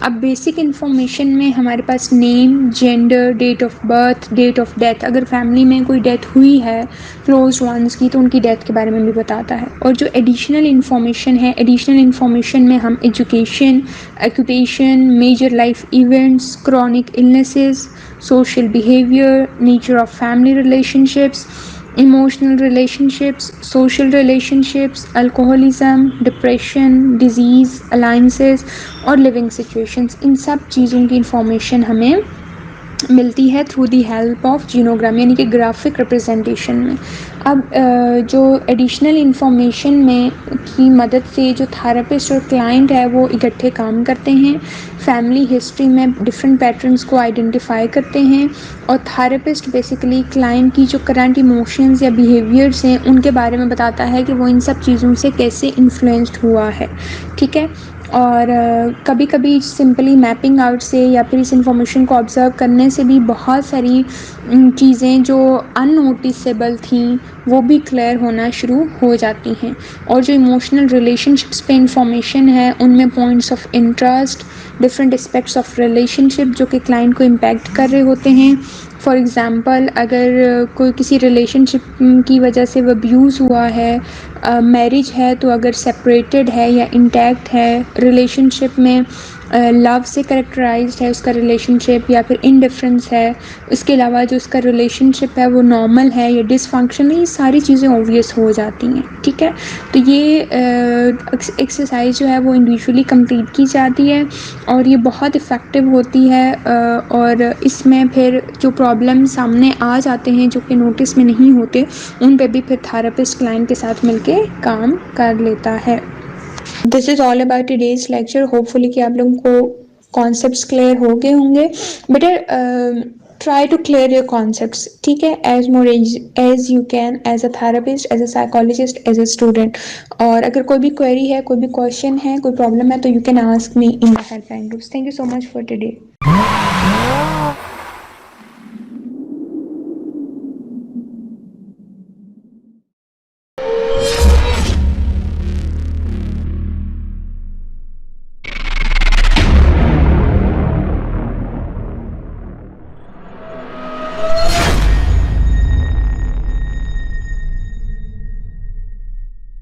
अब बेसिक इन्फॉर्मेशन में हमारे पास name, gender, date of birth, date of death, अगर फैमिली में कोई डेथ हुई है क्लोज वंस की तो उनकी डेथ के बारे में भी बताता है। और जो एडिशनल इन्फॉर्मेशन है, एडिशनल इन्फॉर्मेशन में हम education, occupation, major life events, chronic illnesses, social behaviour, nature of family relationships, emotional relationships, social relationships, alcoholism, depression, disease, alliances और लिविंग सिचुएशंस, इन सब चीज़ों की इंफॉर्मेशन हमें मिलती है through the help of genogram, यानी कि ग्राफिक रिप्रेजेंटेशन में। अब जो एडिशनल इंफॉर्मेशन में की मदद से जो थेरेपिस्ट और क्लाइंट है वो इकट्ठे काम करते हैं, फैमिली हिस्ट्री में डिफरेंट पैटर्न्स को आइडेंटिफाई करते हैं, और थेरेपिस्ट बेसिकली क्लाइंट की जो करंट इमोशंस या बिहेवियर्स हैं उनके बारे में बताता है कि वो इन सब चीज़ों से कैसे इन्फ्लुएंस्ड हुआ है। ठीक है, और कभी कभी सिंपली मैपिंग आउट से या फिर इस इंफॉर्मेशन को ऑब्ज़र्व करने से भी बहुत सारी चीज़ें जो अननोटिसेबल थी वो भी क्लियर होना शुरू हो जाती हैं। और जो इमोशनल रिलेशनशिप्स पे इंफॉर्मेशन है उनमें points of interest, different aspects of relationship जो कि क्लाइंट को इम्पैक्ट कर रहे होते हैं। फॉर एग्ज़ाम्पल, अगर कोई किसी रिलेशनशिप की वजह से वो अब्यूज़ हुआ है, मैरिज है तो अगर सेपरेटेड है या इंटैक्ट है, रिलेशनशिप में लव से करेक्टराइज्ड है उसका रिलेशनशिप या फिर इनडिफरेंस है, उसके अलावा जो उसका रिलेशनशिप है वो नॉर्मल है या डिसफंक्शनल है, ये सारी चीज़ें ऑब्वियस हो जाती हैं। ठीक है, तो ये एक्सरसाइज जो है वो इंडिविजुअली कंप्लीट की जाती है और ये बहुत इफ़ेक्टिव होती है, और इसमें फिर जो प्रॉब्लम सामने आ जाते हैं जो कि नोटिस में नहीं होते उन पे भी फिर थेरेपिस्ट क्लाइंट के साथ मिलके काम कर लेता है। This is all about today's lecture. Hopefully कि आप लोगों को कॉन्सेप्ट्स क्लियर हो गए होंगे। Better try to clear your concepts, ठीक है, as more as you can, as a therapist, as a psychologist, as a student. और अगर कोई भी क्वेरी है, कोई भी क्वेश्चन है, कोई प्रॉब्लम है तो you can ask me in the helpline groups. Thank you so much for today.